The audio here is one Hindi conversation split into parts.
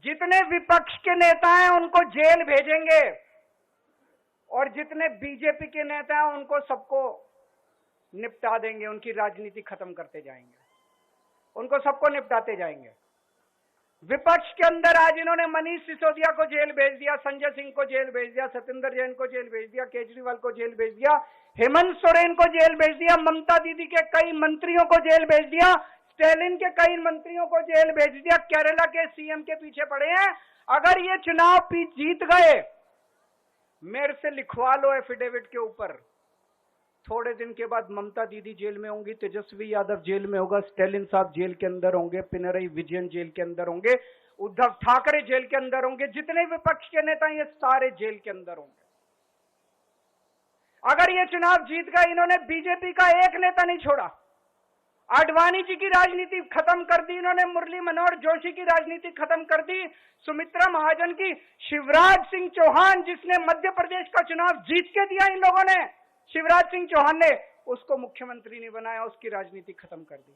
जितने विपक्ष के नेता हैं उनको जेल भेजेंगे और जितने बीजेपी के नेता हैं उनको सबको निपटा देंगे, उनकी राजनीति खत्म करते जाएंगे, उनको सबको निपटाते जाएंगे। विपक्ष के अंदर आज इन्होंने मनीष सिसोदिया को जेल भेज दिया, संजय सिंह को जेल भेज दिया, सत्येंद्र जैन को जेल भेज दिया, केजरीवाल को जेल भेज दिया, हेमंत सोरेन को जेल भेज दिया, ममता दीदी के कई मंत्रियों को जेल भेज दिया, स्टैलिन के कई मंत्रियों को जेल भेज दिया, केरला के सीएम के पीछे पड़े हैं। अगर ये चुनाव जीत गए, मेरे से लिखवा लो एफिडेविट के ऊपर, थोड़े दिन के बाद ममता दीदी जेल में होंगी, तेजस्वी यादव जेल में होगा, स्टैलिन साहब जेल के अंदर होंगे, पिनरई विजयन जेल के अंदर होंगे, उद्धव ठाकरे जेल के अंदर होंगे, जितने विपक्ष के नेता ये सारे जेल के अंदर होंगे। अगर ये चुनाव जीत गए, इन्होंने बीजेपी का एक नेता नहीं छोड़ा, आडवाणी जी की राजनीति खत्म कर दी इन्होंने, मुरली मनोहर जोशी की राजनीति खत्म कर दी, सुमित्रा महाजन की, शिवराज सिंह चौहान जिसने मध्य प्रदेश का चुनाव जीत के दिया इन लोगों ने, शिवराज सिंह चौहान ने उसको मुख्यमंत्री नहीं बनाया, उसकी राजनीति खत्म कर दी।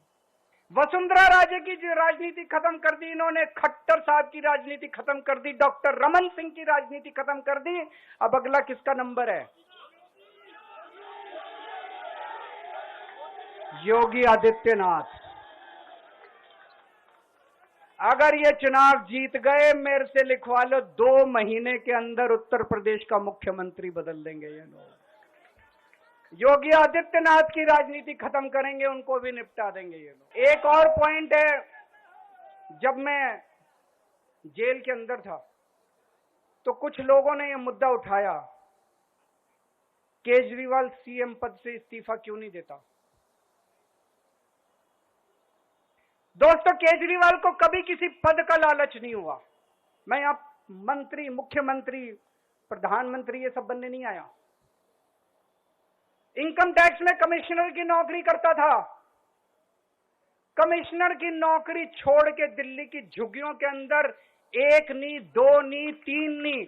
वसुंधरा राजे की जो राजनीति खत्म कर दी इन्होंने, खट्टर साहब की राजनीति खत्म कर दी, डॉक्टर रमन सिंह की राजनीति खत्म कर दी। अब अगला किसका नंबर है? योगी आदित्यनाथ। अगर ये चुनाव जीत गए, मेरे से लिखवा लो, 2 महीने के अंदर उत्तर प्रदेश का मुख्यमंत्री बदल देंगे ये लोग। योगी आदित्यनाथ की राजनीति खत्म करेंगे, उनको भी निपटा देंगे ये लोग। एक और पॉइंट है, जब मैं जेल के अंदर था तो कुछ लोगों ने यह मुद्दा उठाया, केजरीवाल सीएम पद से इस्तीफा क्यों नहीं देता। दोस्तों, केजरीवाल को कभी किसी पद का लालच नहीं हुआ। मैं यहां मंत्री, मुख्यमंत्री, प्रधानमंत्री ये सब बनने नहीं आया। इनकम टैक्स में कमिश्नर की नौकरी करता था, कमिश्नर की नौकरी छोड़ के दिल्ली की झुग्गियों के अंदर 1 नहीं, 2 नहीं, 3 नहीं,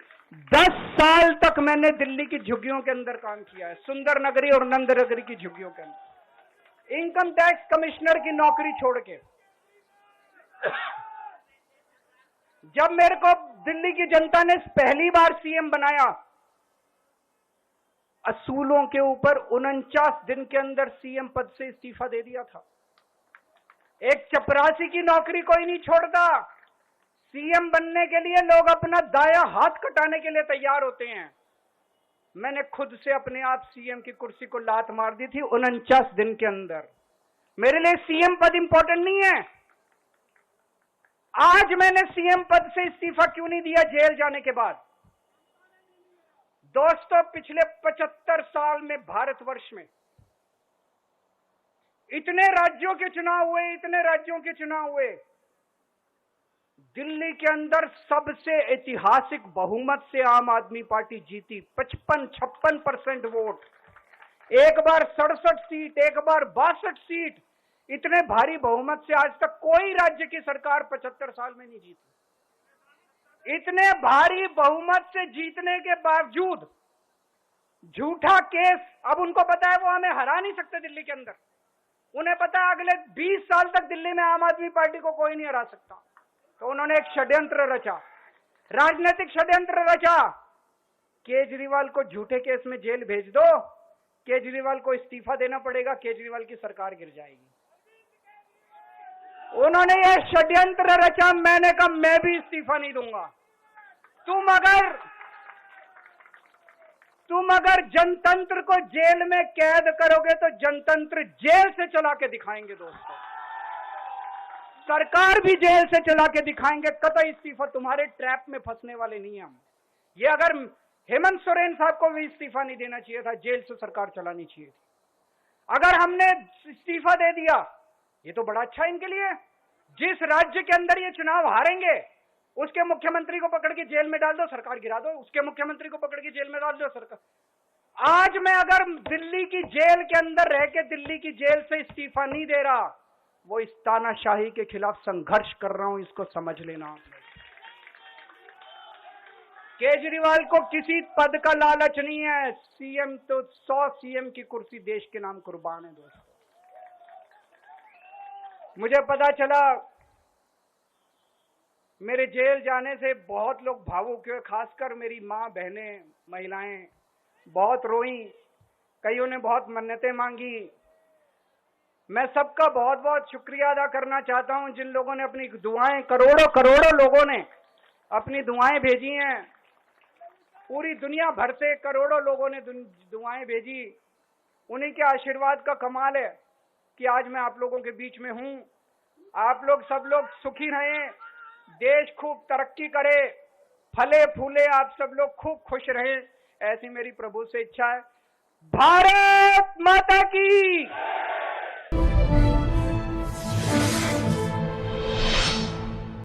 10 साल तक मैंने दिल्ली की झुग्गियों के अंदर काम किया है, सुंदर नगरी और नंद नगरी की झुग्गियों के अंदर, इनकम टैक्स कमिश्नर की नौकरी छोड़ के। जब मेरे को दिल्ली की जनता ने पहली बार सीएम बनाया, असूलों के ऊपर 49 दिन के अंदर सीएम पद से इस्तीफा दे दिया था। एक चपरासी की नौकरी कोई नहीं छोड़ता। सीएम बनने के लिए लोग अपना दायां हाथ कटाने के लिए तैयार होते हैं। मैंने खुद से अपने आप सीएम की कुर्सी को लात मार दी थी 49 दिन के अंदर। मेरे लिए सीएम पद इंपॉर्टेंट नहीं है। आज मैंने सीएम पद से इस्तीफा क्यों नहीं दिया जेल जाने के बाद? दोस्तों, पिछले 75 साल में भारतवर्ष में इतने राज्यों के चुनाव हुए, इतने राज्यों के चुनाव हुए, दिल्ली के अंदर सबसे ऐतिहासिक बहुमत से आम आदमी पार्टी जीती, 55-56% वोट, एक बार 67 सीट, एक बार 62 सीट। इतने भारी बहुमत से आज तक कोई राज्य की सरकार 75 साल में नहीं जीती। इतने भारी बहुमत से जीतने के बावजूद झूठा केस, अब उनको पता है वो हमें हरा नहीं सकते दिल्ली के अंदर। उन्हें पता है अगले 20 साल तक दिल्ली में आम आदमी पार्टी को कोई नहीं हरा सकता। तो उन्होंने एक षड्यंत्र रचा, राजनीतिक षड्यंत्र रचा। केजरीवाल को झूठे केस में जेल भेज दो, केजरीवाल को इस्तीफा देना पड़ेगा, केजरीवाल की सरकार गिर जाएगी। उन्होंने ये षड्यंत्र रचा। मैंने कहा मैं भी इस्तीफा नहीं दूंगा। तुम अगर जनतंत्र को जेल में कैद करोगे तो जनतंत्र जेल से चला के दिखाएंगे। दोस्तों, सरकार भी जेल से चला के दिखाएंगे। कतई इस्तीफा, तुम्हारे ट्रैप में फंसने वाले नहीं हम। ये अगर हेमंत सोरेन साहब को भी इस्तीफा नहीं देना चाहिए था, जेल से सरकार चलानी चाहिए थी। अगर हमने इस्तीफा दे दिया, ये तो बड़ा अच्छा इनके लिए। जिस राज्य के अंदर ये चुनाव हारेंगे उसके मुख्यमंत्री को पकड़ के जेल में डाल दो, सरकार गिरा दो। उसके मुख्यमंत्री को पकड़ के जेल में डाल दो, सरकार। आज मैं अगर दिल्ली की जेल के अंदर रह के दिल्ली की जेल से इस्तीफा नहीं दे रहा, वो इस तानाशाही के खिलाफ संघर्ष कर रहा हूं, इसको समझ लेना आप लोग। केजरीवाल को किसी पद का लालच नहीं है। सीएम तो 100 सीएम की कुर्सी देश के नाम कुर्बान है। दोस्तों, मुझे पता चला, मेरे जेल जाने से बहुत लोग भावुक हुए, खासकर मेरी माँ, बहनें, महिलाएं बहुत रोई, कईयों ने बहुत मन्नतें मांगी। मैं सबका बहुत बहुत शुक्रिया अदा करना चाहता हूं जिन लोगों ने अपनी दुआएं, करोड़ों करोड़ों लोगों ने अपनी दुआएं भेजी हैं। पूरी दुनिया भर से करोड़ों लोगों ने दुआएं भेजी। उन्हीं के आशीर्वाद का कमाल है कि आज मैं आप लोगों के बीच में हूं। आप लोग सब लोग सुखी रहें, देश खूब तरक्की करे, फले फूले, आप सब लोग खूब खुश रहें, ऐसी मेरी प्रभु से इच्छा है। भारत माता की।